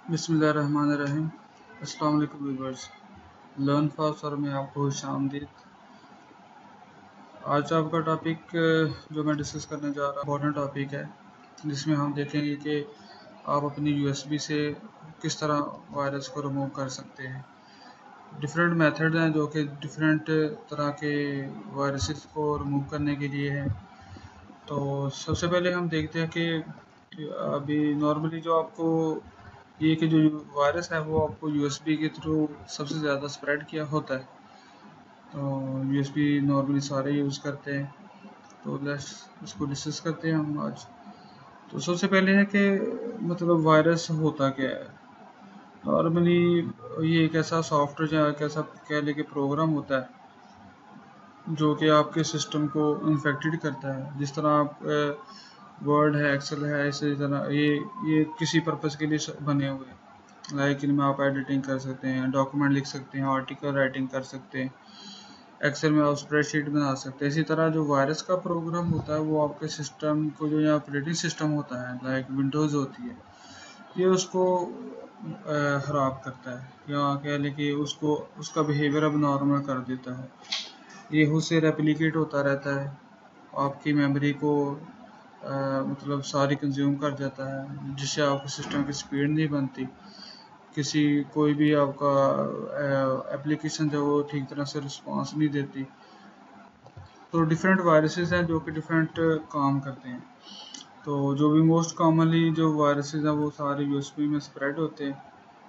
बिस्मिल्लाहिर्रहमानिर्रहीम। अस्सलाम वालेकुम व्यूअर्स, लर्न फास्ट और मैं आपको खुशामदीद। आज आपका टॉपिक जो मैं डिस्कस करने जा रहा हूँ इम्पोर्टेंट टॉपिक है, जिसमें हम देखेंगे कि आप अपनी यूएसबी से किस तरह वायरस को रिमूव कर सकते हैं। डिफरेंट मेथड हैं जो कि डिफरेंट तरह के वायरसेस को रिमूव करने के लिए हैं। तो सबसे पहले हम देखते हैं कि अभी नॉर्मली जो आपको ये कि जो वायरस है वो आपको यूएसबी के थ्रू सबसे ज़्यादा स्प्रेड किया होता है। तो यूएसबी नॉर्मली सारे यूज़ करते हैं। तो लेट्स इसको डिस्कस करते हैं हम आज। तो सबसे पहले है कि मतलब वायरस होता क्या है। नॉर्मली ये एक ऐसा सॉफ्टवेयर या एक ऐसा कह लें कि प्रोग्राम होता है जो कि आपके सिस्टम को इन्फेक्टेड करता है। जिस तरह आप वर्ड है, एक्सेल है, इसी तरह ये किसी पर्पज़ के लिए बने हुए हैं। लाइक इनमें आप एडिटिंग कर सकते हैं, डॉक्यूमेंट लिख सकते हैं, आर्टिकल राइटिंग कर सकते हैं, एक्सेल में आप स्प्रेडशीट बना सकते हैं। इसी तरह जो वायरस का प्रोग्राम होता है वो आपके सिस्टम को, जो यहाँ ऑपरेटिंग सिस्टम होता है लाइक विंडोज़ होती है, ये उसको ख़राब करता है या कह लें कि उसको उसका बिहेवियर अब नॉर्मल कर देता है। ये उससे रेप्लिकेट होता रहता है, आपकी मेमोरी को मतलब सारी कंज्यूम कर जाता है, जिससे आपके सिस्टम की स्पीड नहीं बनती। किसी कोई भी आपका एप्लीकेशन जो वो ठीक तरह से रिस्पॉन्स नहीं देती। तो डिफरेंट वायरसेस हैं जो कि डिफरेंट काम करते हैं। तो जो भी मोस्ट कॉमनली जो वायरसेस हैं वो सारे यूएसबी में स्प्रेड होते हैं।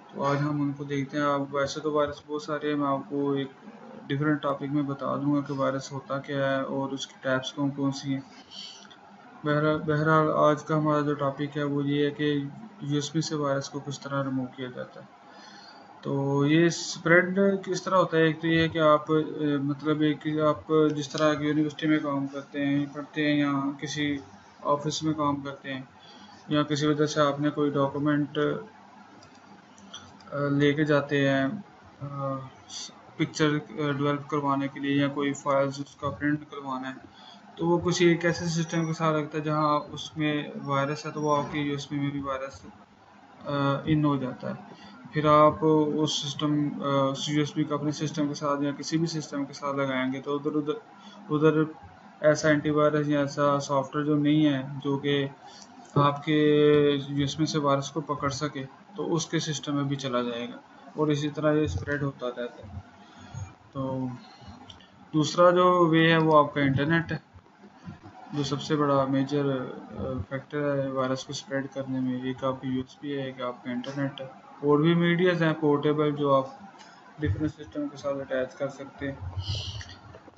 तो आज हम उनको देखते हैं। आप वैसे तो वायरस बहुत सारे हैं, मैं आपको एक डिफरेंट टॉपिक में बता दूंगा कि वायरस होता क्या है और उसकी टाइप्स कौन कौन सी हैं। बहरहाल आज का हमारा जो टॉपिक है वो ये है कि यूएसबी से वायरस को किस तरह रिमूव किया जाता है। तो ये स्प्रेड किस तरह होता है। एक तो ये है कि आप मतलब एक कि आप जिस तरह की यूनिवर्सिटी में काम करते हैं, पढ़ते हैं, या किसी ऑफिस में काम करते हैं, या किसी वजह से आपने कोई डॉक्यूमेंट लेके जाते हैं पिक्चर डेवलप करवाने के लिए, या कोई फाइल्स उसका प्रिंट करवाना है, तो वो कुछ एक ऐसे सिस्टम के साथ लगता है जहाँ उसमें वायरस है, तो वो आपकी यूएसबी में भी वायरस इन हो जाता है। फिर आप उस सिस्टम यूएसबी को अपने सिस्टम के साथ या किसी भी सिस्टम के साथ लगाएंगे, तो उधर उधर उधर ऐसा एंटीवायरस या ऐसा सॉफ्टवेयर जो नहीं है जो कि आपके यूएसबी से वायरस को पकड़ सके, तो उसके सिस्टम में भी चला जाएगा और इसी तरह ये स्प्रेड होता रहता है। तो दूसरा जो वे है वो आपका इंटरनेट है, जो सबसे बड़ा मेजर फैक्टर है वायरस को स्प्रेड करने में। एक आपकी यूएसबी है, एक आपका इंटरनेट है, और भी मीडियाज हैं पोर्टेबल जो आप डिफरेंट सिस्टम के साथ अटैच कर सकते हैं।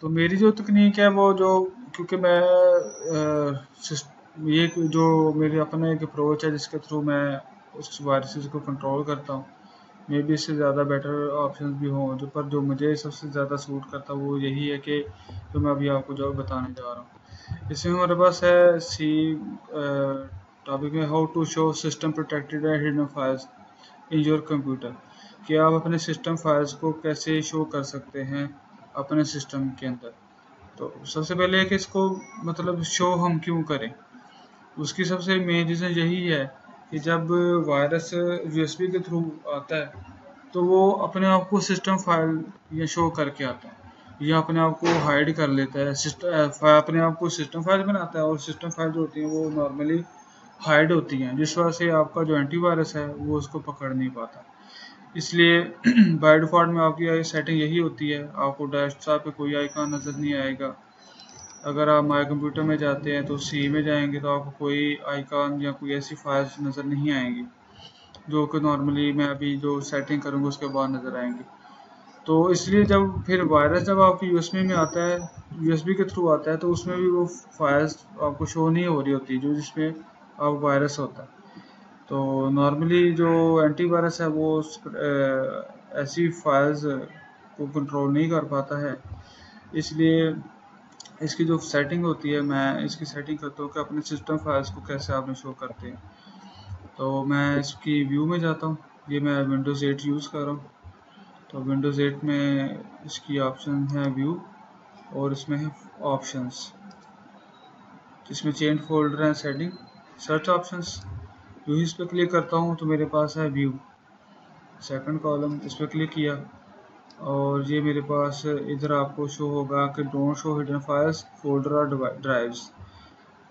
तो मेरी जो तकनीक है वो जो, क्योंकि मैं ये जो मेरी अपना एक अप्रोच है जिसके थ्रू मैं उस वायरसेस को कंट्रोल करता हूँ। मे बी इससे ज़्यादा बेटर ऑप्शन भी हों, जो पर जो मुझे सबसे ज़्यादा सूट करता वो यही है कि जो मैं अभी आपको जो बताने जा रहा हूँ। इसमें हमारे पास है सी टॉपिक में how to show system protected and hidden files in your computer, कि आप अपने सिस्टम फाइल्स को कैसे शो कर सकते हैं अपने सिस्टम के अंदर। तो सबसे पहले है कि इसको मतलब शो हम क्यों करें। उसकी सबसे मेन रीज़न यही है कि जब वायरस यूएसबी के थ्रू आता है तो वो अपने आप को सिस्टम फाइल ये शो करके आता है, या अपने आप को हाइड कर लेता है। सिस्टम अपने आप को सिस्टम फाइल बनाता है, और सिस्टम फाइल जो होती हैं वो नॉर्मली हाइड होती हैं, जिस वजह से आपका जो एंटीवायरस है वो उसको पकड़ नहीं पाता। इसलिए बाय डिफ़ॉल्ट में आपकी सेटिंग यही होती है, आपको डेस्कटॉप पे कोई आइकॉन नज़र नहीं आएगा। अगर आप माई कंप्यूटर में जाते हैं तो सी में जाएंगे तो आपको कोई आइकॉन या कोई ऐसी फाइल्स नज़र नहीं आएंगी जो कि नॉर्मली मैं अभी जो सेटिंग करूँगा उसके बाद नज़र आएंगी। तो इसलिए जब फिर वायरस जब आपकी यूएसबी में आता है, यूएसबी के थ्रू आता है, तो उसमें भी वो फाइल्स आपको शो नहीं हो रही होती जो जिसमें आप वायरस होता है। तो नॉर्मली जो एंटीवायरस है वो ऐसी फाइल्स को कंट्रोल नहीं कर पाता है। इसलिए इसकी जो सेटिंग होती है, मैं इसकी सेटिंग करता हूँ कि अपने सिस्टम फाइल्स को कैसे आपने शो करते हैं। तो मैं इसकी व्यू में जाता हूँ। ये मैं विंडोज़ 8 यूज़ कर रहा हूँ। तो विंडोज़ 8 में इसकी ऑप्शन है व्यू, और इसमें है ऑप्शंस, इसमें चेंज फोल्डर है, सेटिंग, सर्च ऑप्शंस, यूँ इस पर क्लिक करता हूँ तो मेरे पास है व्यू, सेकंड कॉलम, इस पर क्लिक किया और ये मेरे पास इधर आपको शो होगा कि don't show hidden files folder और ड्राइव्स,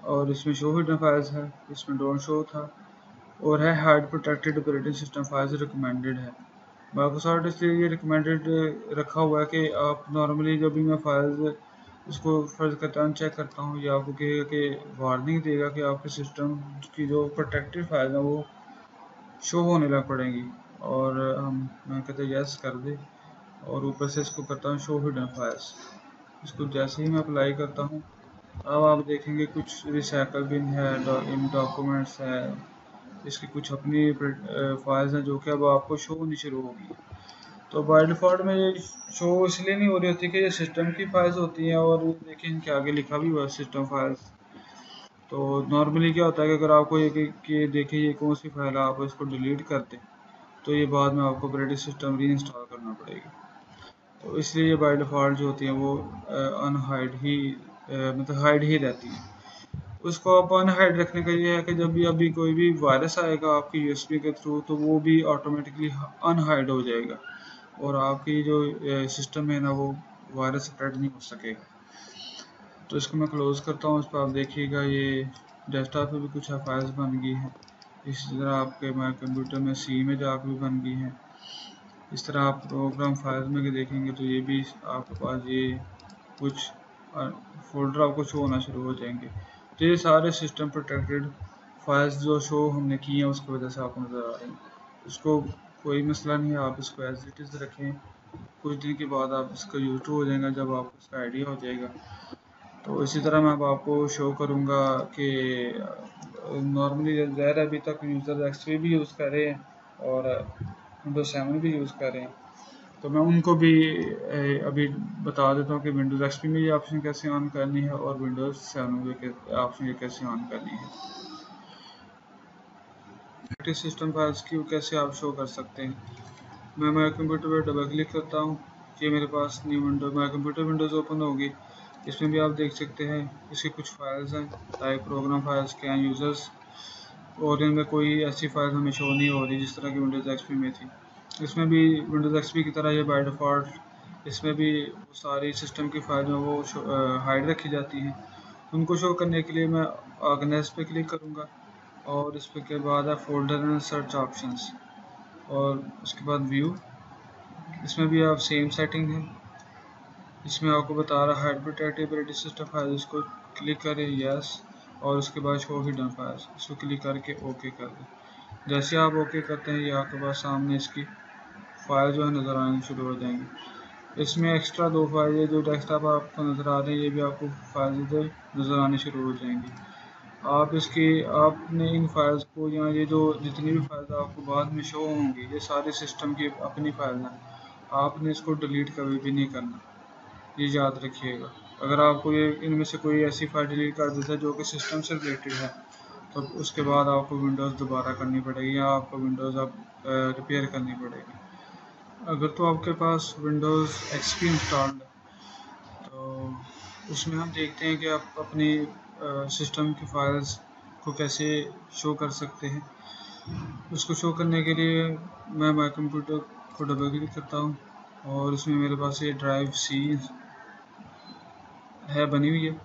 और इसमें शो हिडन फाइल्स है, इसमें डोंट शो था, और है hide protected operating system files recommended है। माइक्रोसॉफ्ट इसलिए ये रिकमेंडेड रखा हुआ है कि आप नॉर्मली जब भी मैं फाइल्स इसको फर्ज करता हूँ चेक करता हूँ, या आपको कहेगा कि वार्निंग देगा कि आपके सिस्टम की जो प्रोटेक्टेड फाइल है वो शो होने लग पड़ेंगी, और मैं कहते हैं यस कर दे, और ऊपर से इसको करता हूँ शो हिडन फाइल्स। इसको जैसे ही मैं अप्लाई करता हूँ अब आप देखेंगे कुछ रिसाइकल बिन है, इन डॉक्यूमेंट्स है, इसकी कुछ अपनी फाइल्स हैं जो कि अब आपको शो होनी शुरू होगी। तो बाय डिफ़ॉल्ट में ये शो इसलिए नहीं हो रही होती कि ये सिस्टम की फाइल्स होती हैं, और देखिए इनके आगे लिखा भी हुआ है सिस्टम फाइल्स। तो नॉर्मली क्या होता है कि अगर आपको ये कि देखिए ये कौन सी फाइल है, आप इसको डिलीट कर दें तो ये बाद में आपको ऑपरेटिंग सिस्टम री इंस्टॉल करना पड़ेगी। तो इसलिए ये बाय डिफ़ॉल्ट जो होती हैं वो अनहाइड ही मतलब हाइड ही रहती है। उसको आप अनहाइड रखने का ये है कि जब भी अभी कोई भी वायरस आएगा आपकी यूएसबी के थ्रू तो वो भी ऑटोमेटिकली अनहाइड हो जाएगा, और आपकी जो सिस्टम है ना वो वायरस स्प्रेड नहीं हो सकेगा। तो इसको मैं क्लोज़ करता हूँ। इस पर आप देखिएगा ये डेस्कटॉप पे भी कुछ फाइल्स बन गई हैं, इसी तरह आपके मेरे कंप्यूटर में सी में जाकर भी बन गई हैं। इस तरह आप प्रोग्राम फाइल्स में देखेंगे तो ये भी आपके पास ये कुछ फोल्डर आपको शो होना शुरू हो जाएंगे। तो ये सारे सिस्टम प्रोटेक्टेड फाइल्स जो शो हमने की हैं उसकी वजह से आपको नज़र आ रही हैं। इसको कोई मसला नहीं है, आप इसको एज इट इज़ रखें, कुछ दिन के बाद आप इसका यूज टू हो जाएगा जब आपको इसका आइडिया हो जाएगा। तो इसी तरह मैं अब आपको शो करूँगा कि नॉर्मली ज़ाहिर अभी तक यूज़र एक्सपी भी यूज़ कर रहे हैं और विंडोज 7 भी यूज़ कर रहे हैं, तो मैं उनको भी अभी बता देता हूँ कि विंडोज़ एक्सपी में ये ऑप्शन कैसे ऑन करनी है और विंडोज़ 7 में ऑप्शन ये कैसे ऑन करनी है। सिस्टम फाइल्स की कैसे आप शो कर सकते हैं। मैं मेरे कंप्यूटर पर डबल क्लिक करता हूँ, ये मेरे पास न्यू विंडो मेरा कंप्यूटर विंडोज़ ओपन होगी। इसमें भी आप देख सकते हैं इसकी कुछ फाइल्स हैं, टाइप प्रोग्राम फाइल्स के हैं, यूज़र्स, और इनमें कोई ऐसी फाइल हमें शो नहीं हो रही जिस तरह की विंडोज़ एक्सपी में थी। इसमें भी विंडोज़ एक्सपी की तरह ये बाय डिफ़ॉल्ट इसमें भी सारी सिस्टम की फाइल में वो हाइड रखी जाती हैं। उनको शो करने के लिए मैं ऑर्गेनाइज पे क्लिक करूँगा और इस पे के बाद है फोल्डर एंड सर्च ऑप्शंस, और उसके बाद व्यू। इसमें भी आप सेम सेटिंग है, इसमें आपको बता रहा है hide protected operating system file, इसको क्लिक करें यस, और उसके बाद शो हिडन फाइल्स, इसको क्लिक करके ओके कर दें। जैसे आप ओके करते हैं ये आपके पास सामने इसकी फाइल जो है नज़र आनी शुरू हो जाएंगी। इसमें एक्स्ट्रा 2 फाइल जो डेस्कटॉप आपको नज़र आ रहे हैं ये भी आपको फाइल इधर नज़र आनी शुरू हो जाएंगी। आपने इन फाइल्स को या ये जो जितनी भी फाइल्स आपको बाद में शो होंगी ये सारे सिस्टम की अपनी फाइल हैं, आपने इसको डिलीट कभी भी नहीं करना, ये याद रखिएगा। अगर आपको ये इनमें से कोई ऐसी फाइल डिलीट कर देता है जो कि सिस्टम से रिलेटेड है तो उसके बाद आपको विंडोज़ दोबारा करनी पड़ेगी या आपको विंडोज़ अब रिपेयर करनी पड़ेगी। अगर तो आपके पास विंडोज़ एक्सपी इंस्टॉल्ड है तो उसमें हम देखते हैं कि आप अपनी सिस्टम की फाइल्स को कैसे शो कर सकते हैं। उसको शो करने के लिए मैं माई कंप्यूटर को डबल क्लिक करता हूँ और इसमें मेरे पास ये ड्राइव सी है बनी हुई है।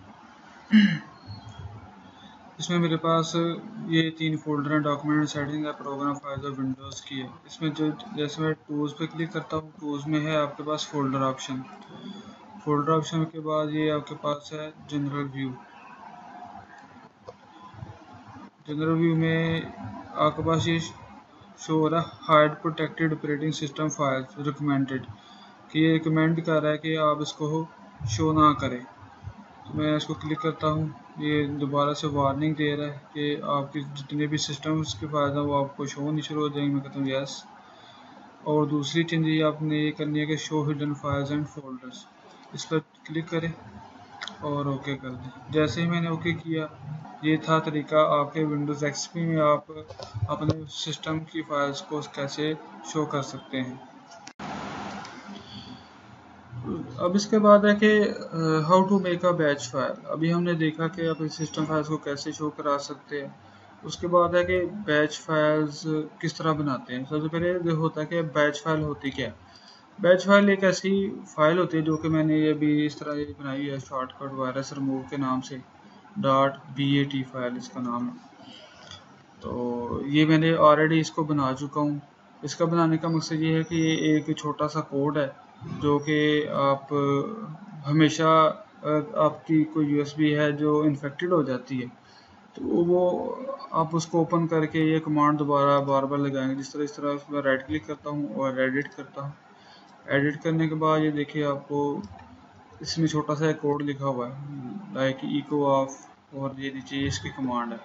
इसमें मेरे पास ये 3 फोल्डर हैं, डॉक्यूमेंट, सेटिंग है, प्रोग्राम फाइल्स और विंडोज़ की है। इसमें जो जैसे मैं टूल्स पे क्लिक करता हूँ टूल्स में है आपके पास फोल्डर ऑप्शन, फोल्डर ऑप्शन के बाद ये आपके पास है जनरल व्यू। जनरल व्यू में आपके पास ये शो हो रहा है hide protected operating system files recommended, कि ये रिकमेंड कर रहा है कि आप इसको शो ना करें। तो मैं इसको क्लिक करता हूँ, ये दोबारा से वार्निंग दे रहा है कि आपकी जितने भी सिस्टम्स के फाइल हैं वो आपको शो नहीं शुरू हो जाएंगे। मैं कहता हूँ यस, और दूसरी चीज़ ये आपने ये करनी है कि show hidden files and folders, इस पर क्लिक करें और ओके कर दें। जैसे ही मैंने ओके किया ये था तरीका आपके विंडोज़ एक्सपी में आप अपने सिस्टम की फाइल्स को कैसे शो कर सकते हैं। अब इसके बाद है कि how to make a batch file. अभी हमने देखा कि आप सिस्टम फाइल्स को कैसे शो करा सकते हैं, उसके बाद है कि बैच फाइल्स किस तरह बनाते हैं। सबसे पहले ये होता है कि बैच फाइल होती क्या है। बैच फाइल एक ऐसी फाइल होती है जो कि मैंने ये भी इस तरह ये बनाई है शॉर्टकट वायरस रिमूव के नाम से, .bat फाइल इसका नाम है। तो ये मैंने ऑलरेडी इसको बना चुका हूँ। इसका बनाने का मकसद ये है कि ये एक छोटा सा कोड है जो कि आप हमेशा आपकी कोई यूएसबी है जो इन्फेक्टेड हो जाती है तो वो आप उसको ओपन करके ये कमांड दोबारा बार बार लगाएंगे। जिस तरह इस तरह उस पर राइट क्लिक करता हूँ और एडिट करता हूँ। एडिट करने के बाद ये देखिए आपको इसमें छोटा सा एक कोड लिखा हुआ है लाइक इको ऑफ और ये नीचे इसकी कमांड है।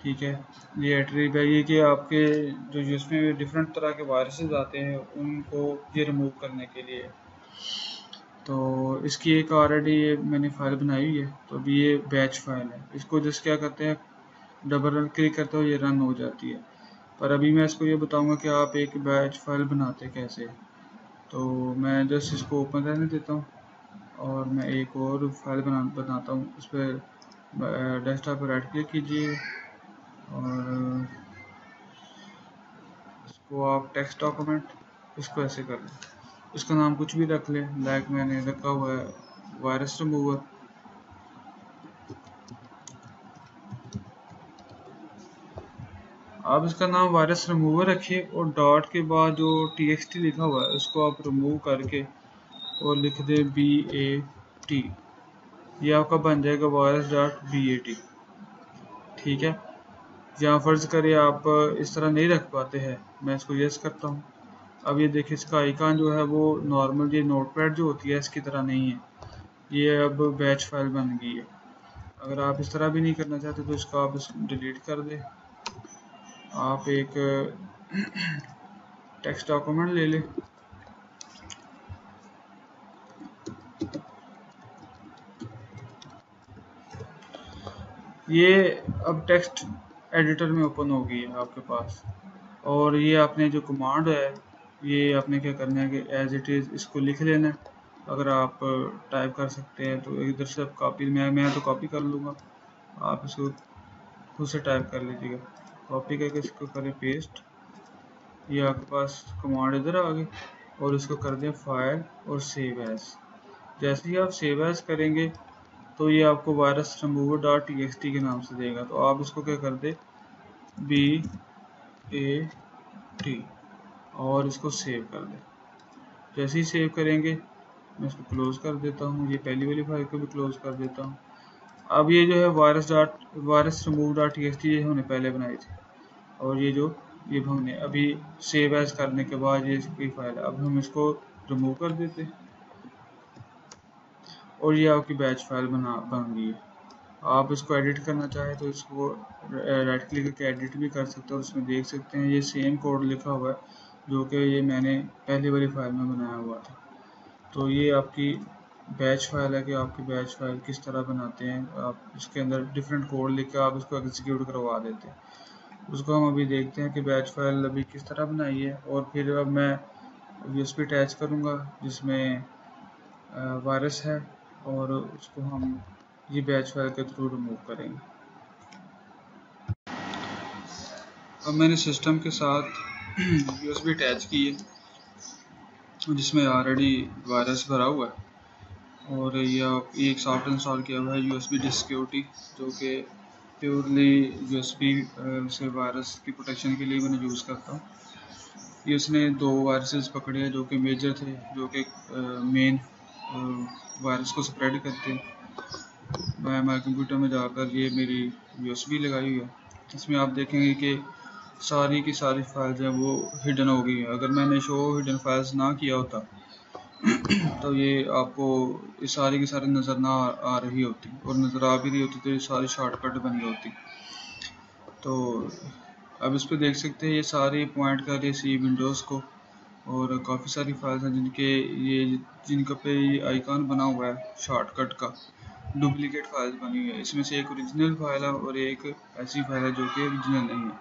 ठीक है, ये एट्रीब है ये कि आपके जो यूएसबी में डिफरेंट तरह के वायरसेस आते हैं उनको ये रिमूव करने के लिए। तो इसकी एक ऑलरेडी ये मैंने फाइल बनाई हुई है। तो अभी ये बैच फाइल है, इसको जस्ट क्या करते हैं डबल क्लिक करते हो ये रन हो जाती है। पर अभी मैं इसको ये बताऊंगा कि आप एक बैच फाइल बनाते कैसे। तो मैं जस्ट इसको ओपन रहने देता हूँ और मैं एक और फाइल बनाता हूँ। उस पर डेस्कटॉप पर राइट क्लिक कीजिए और इसको आप टेक्स्ट डॉक्यूमेंट इसको ऐसे कर लें। इसका नाम कुछ भी रख लें, लाइक मैंने रखा हुआ है वायरस रिमूवर। आप इसका नाम वायरस रिमूवर रखिए और डॉट के बाद जो txt लिखा हुआ है उसको आप रिमूव करके और लिख दें BAT। ये आपका बन जाएगा virus.bat। ठीक है, या फर्ज करिए आप इस तरह नहीं रख पाते हैं, मैं इसको यस करता हूँ। अब ये देखिए इसका आइकन जो है वो नॉर्मल ये नोटपैड जो होती है इसकी तरह नहीं है, ये अब बैच फाइल बन गई है। अगर आप इस तरह भी नहीं करना चाहते तो इसको आप डिलीट कर दें। आप एक टेक्स्ट डॉक्यूमेंट ले लें। ये अब टेक्स्ट एडिटर में ओपन हो गई है आपके पास और ये आपने जो कमांड है ये आपने क्या करना है कि एज इट इज़ इसको लिख लेना है। अगर आप टाइप कर सकते हैं तो इधर से आप कॉपी, मैं तो कॉपी कर लूँगा, आप इसको खुद से टाइप कर लीजिएगा। कॉपी करके इसको करें पेस्ट, ये आपके पास कमांड इधर आ गई और इसको कर दें फाइल और सेव एज। जैसे ही आप सेव एज करेंगे तो ये आपको वायरस रिमूवर .txt के नाम से देगा। तो आप इसको क्या कर दे BAT और इसको सेव कर दे। जैसे ही सेव करेंगे मैं इसको क्लोज कर देता हूँ, ये पहली वाली फाइल को भी क्लोज कर देता हूँ। अब ये जो है वायरस रिमूव .txt ये हमने पहले बनाई थी और ये जो ये हमने अभी सेव एज करने के बाद ये इसकी फाइल है। अब हम इसको रिमूव कर देते हैं और ये आपकी बैच फाइल बन गई है। आप इसको एडिट करना चाहें तो इसको राइट क्लिक करके एडिट भी कर सकते हो। उसमें देख सकते हैं ये सेम कोड लिखा हुआ है जो कि ये मैंने पहली वाली फाइल में बनाया हुआ था। तो ये आपकी बैच फाइल है कि आपकी बैच फाइल किस तरह बनाते हैं। आप इसके अंदर डिफरेंट कोड लिख के आप इसको एग्जीक्यूट करवा देते हैं। उसको हम अभी देखते हैं कि बैच फाइल अभी किस तरह बनाई है। और फिर अब मैं यूएसबी अटैच करूँगा जिसमें वायरस है और उसको हम ये बैच फाइल के थ्रू रिमूव करेंगे। अब मैंने सिस्टम के साथ यूएसबी अटैच की है जिसमें ऑलरेडी वायरस भरा हुआ है और ये एक सॉफ्टवेयर इंस्टॉल किया हुआ है यूएसबी डिस्क सिक्योरिटी जो कि प्योरली यूएसबी से वायरस की प्रोटेक्शन के लिए मैंने यूज़ करता हूँ। ये उसने 2 वायरसेस पकड़े हैं जो कि मेजर थे, जो कि मेन वायरस को स्प्रेड करते हैं। मैं हमारे कंप्यूटर में जाकर ये मेरी यूएसबी लगाई हुई है। इसमें आप देखेंगे कि सारी की सारी फाइल्स हैं वो हिडन हो गई है। अगर मैंने शो हिडन फाइल्स ना किया होता तो ये आपको ये सारी की सारी नज़र ना आ रही होती और नज़र आ भी रही होती तो ये सारी शॉर्टकट बनी होती। तो अब इस पर देख सकते हैं ये सारी पॉइंट कर रही सी विंडोज़ को और काफ़ी सारी फाइल्स हैं जिनका पे ये आइकॉन बना हुआ है शॉर्टकट का। डुप्लीकेट फाइल्स बनी हुई है, इसमें से एक ओरिजिनल फाइल है और एक ऐसी फाइल है जो कि ओरिजिनल नहीं है।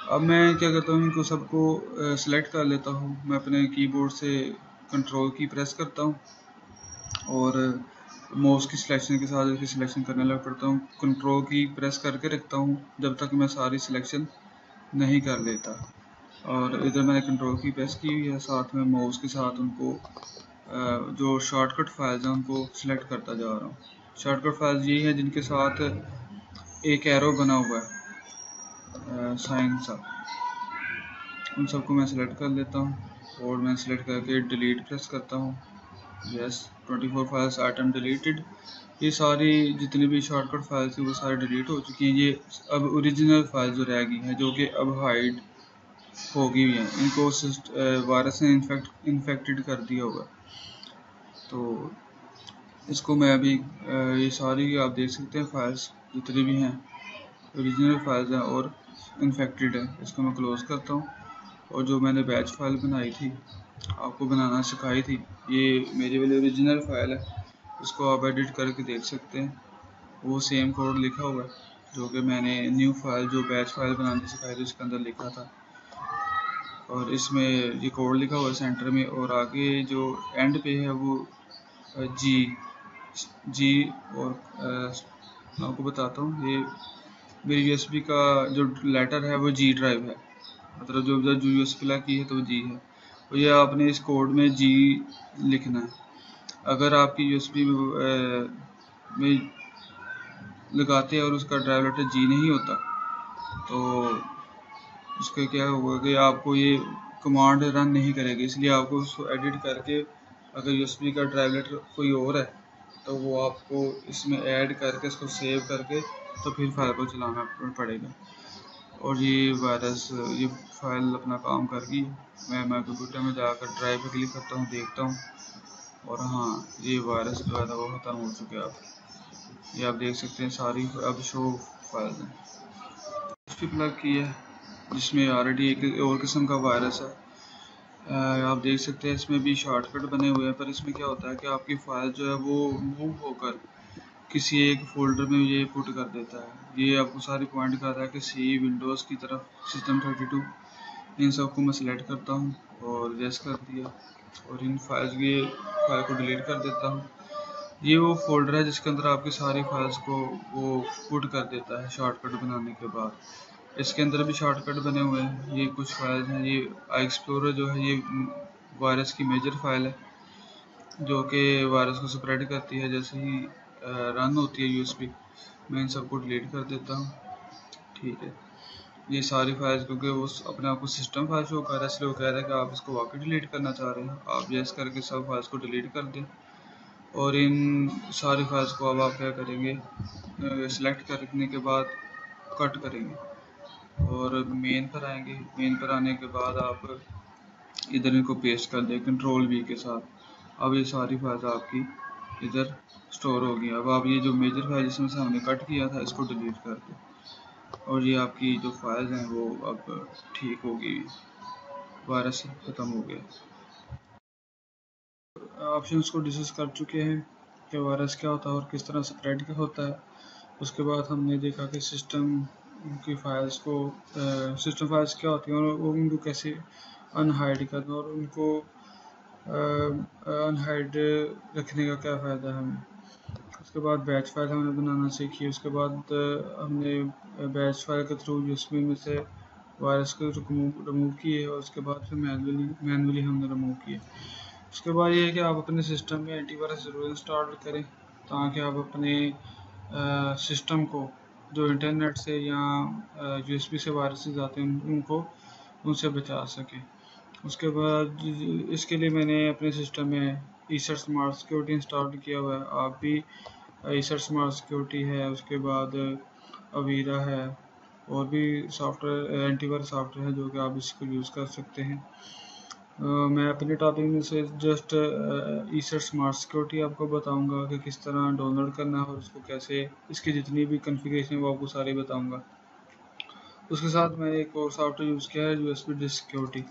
अब मैं क्या करता हूँ इनको सबको सिलेक्ट कर लेता हूँ। मैं अपने कीबोर्ड से कंट्रोल की प्रेस करता हूँ और माउस की सिलेक्शन के साथ इसकी सिलेक्शन करने लग पड़ता हूँ। कंट्रोल की प्रेस करके रखता हूँ जब तक मैं सारी सिलेक्शन नहीं कर लेता। और इधर मैंने कंट्रोल की प्रेस की हुई है, साथ में माउस के साथ उनको जो शॉर्टकट फाइल्स हैं उनको सिलेक्ट करता जा रहा हूँ। शॉर्टकट फाइल्स यही हैं जिनके साथ एक एरो बना हुआ है साइन सा, उन सबको मैं सिलेक्ट कर लेता हूँ और मैं सिलेक्ट करके डिलीट प्रेस करता हूँ। Yes, 24 files item deleted. ये सारी जितनी भी शॉर्टकट फाइल्स थी वो सारी डिलीट हो चुकी हैं। ये अब ओरिजिनल फाइल जो रह गई हैं जो कि अब हाइड हो गई हुई हैं, इनको वायरस ने इन्फेक्टेड कर दिया हुआ। तो इसको मैं अभी ये सारी आप देख सकते हैं फाइल्स जितनी भी हैं ओरिजिनल फाइल्स हैं और इन्फेक्टेड है। इसको मैं क्लोज़ करता हूँ। और जो मैंने बैच फाइल बनाई थी, आपको बनाना सिखाई थी, ये मेरी वाली ओरिजिनल फाइल है। इसको आप एडिट करके देख सकते हैं। वो सेम कोड लिखा हुआ है जो कि मैंने न्यू फाइल जो बैच फाइल बनानी सिखाई थी उसके अंदर लिखा था। और इसमें ये कोड लिखा हुआ है सेंटर में, और आगे जो एंड पे है वो जी और मैं आपको बताता हूँ, ये मेरी यूएसबी का जो लेटर है वो जी ड्राइव है, मतलब जो यूएसबी ला की है तो जी है। तो ये आपने इस कोड में जी लिखना है। अगर आपकी यूएसबी में लगाते हैं और उसका ड्राइव लेटर जी नहीं होता तो उसका क्या होगा कि आपको ये कमांड रन नहीं करेगी। इसलिए आपको उसको एडिट करके, अगर यूएसबी का ड्राइव लेटर कोई और है तो वो आपको इसमें ऐड करके इसको सेव करके तो फिर फाइल को चलाना पड़ेगा। और ये वायरस ये फाइल अपना काम कर गई। मैं कंप्यूटर में जाकर ड्राइव पर क्लिक करता हूँ, देखता हूँ, और हाँ, ये वायरस जो है वो ख़त्म हो चुके हैं। आप ये आप देख सकते हैं सारी अब शो फाइल्स हैं। इसकी प्लग की है जिसमें ऑलरेडी एक और किस्म का वायरस है। आप देख सकते हैं इसमें भी शॉर्टकट बने हुए हैं, पर इसमें क्या होता है कि आपकी फाइल जो है वो मूव होकर किसी एक फोल्डर में ये पुट कर देता है। ये आपको सारी पॉइंट कर रहा है कि सी विंडोज़ की तरफ System32। इन सबको मैं सिलेक्ट करता हूँ और यस कर दिया, और इन फाइल्स की फाइल को डिलीट कर देता हूँ। ये वो फोल्डर है जिसके अंदर आपकी सारी फाइल्स को वो पुट कर देता है शॉर्टकट बनाने के बाद। इसके अंदर भी शॉर्टकट बने हुए हैं। ये कुछ फाइल्स हैं। ये एक्सप्लोरर जो है ये वायरस की मेजर फाइल है जो कि वायरस को स्प्रेड करती है जैसे ही रन होती है यूएसबी। मैं इन सबको डिलीट कर देता हूँ। ठीक है, ये सारी फाइल्स क्योंकि वो अपने आप को सिस्टम फाइल शो कर रहा है इसलिए वो कह रहा है कि आप इसको वाकई डिलीट करना चाह रहे हैं। आप यस करके सब फाइल्स को डिलीट कर दें, और इन सारी फाइल्स को अब आप क्या करेंगे, सिलेक्ट करने के बाद कट करेंगे और मेन पर आएंगे। मेन पर आने के बाद आप इधर इनको पेस्ट कर दें कंट्रोल वी के साथ। अब ये सारी फाइल्स आपकी इधर स्टोर होगी। अब आप ये जो मेजर फाइल जिसमें से हमने कट किया था इसको डिलीट कर दें, और ये आपकी जो फाइल्स हैं वो अब ठीक होगी, वायरस ख़त्म हो गया। ऑप्शंस को डिस्कस कर चुके हैं कि वायरस क्या होता है और किस तरह स्प्रेड होता है। उसके बाद हमने देखा कि सिस्टम की फाइल्स को सिस्टम फाइल्स क्या होती हैं और उनको कैसे अनहाइड करना और उनको अनहाइड रखने का क्या फ़ायदा है हमें। उसके बाद बैच फाइल हमने बनाना सीखी। उसके बाद हमने बैच फाइल के थ्रू यूएसबी में से वायरस को रिमूव किए, और उसके बाद फिर मैनुअली हमने रिमूव किए। उसके बाद ये है कि आप अपने सिस्टम में एंटीवायरस ज़रूर इंस्टॉल करें ताकि आप अपने सिस्टम को जो इंटरनेट से या यूएसबी से वायरसेस आते हैं उनको उनसे बचा सकें। उसके बाद इसके लिए मैंने अपने सिस्टम में ईसर स्मार्ट सिक्योरिटी इंस्टॉल किया हुआ है। आप भी ईसर स्मार्ट सिक्योरिटी है, उसके बाद अवीरा है, और भी सॉफ्टवेयर एंटीवायरस सॉफ्टवेयर है जो कि आप इसको यूज़ कर सकते हैं। मैं अपने टॉपिक में से जस्ट ईसर स्मार्ट सिक्योरिटी आपको बताऊंगा कि किस तरह डाउनलोड करना है और उसको कैसे, इसकी जितनी भी कॉन्फ़िगरेशन है वो आपको सारी बताऊंगा। उसके साथ मैंने एक और सॉफ्टवेयर यूज़ किया है यूएसबी डिस्क सिक्योरिटी।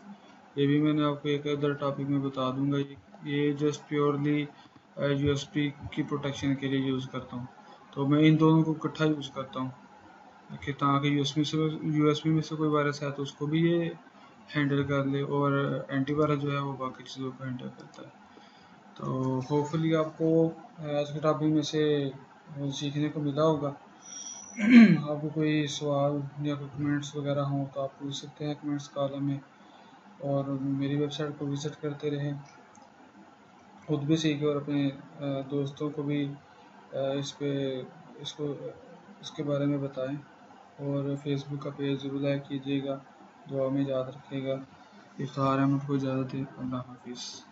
ये भी मैंने आपको एक अदर टॉपिक में बता दूंगा। ये जस्ट प्योरली यूएसबी की प्रोटेक्शन के लिए यूज़ करता हूँ। तो मैं इन दोनों को इकट्ठा यूज़ करता हूँ कि ताकि यूएसबी में से कोई वायरस है तो उसको भी ये हैंडल कर ले, और एंटीवायरस जो है वो बाकी चीज़ों को हैंडल करता है। तो होपफुली आपको आज के टॉपिक में से सीखने को मिला होगा। आपको कोई सवाल या कोई कमेंट्स वगैरह हों तो आप पूछ सकते हैं कमेंट्स कॉलम में, और मेरी वेबसाइट को विज़िट करते रहें, खुद भी सीखें और अपने दोस्तों को भी इस पे इसको इसके बारे में बताएं। और फेसबुक का पेज ज़रूर लाइक कीजिएगा, दुआ में याद रखिएगा। इफ्तार अहमद को इजाज़त दें। अल्लाह हाफिज़।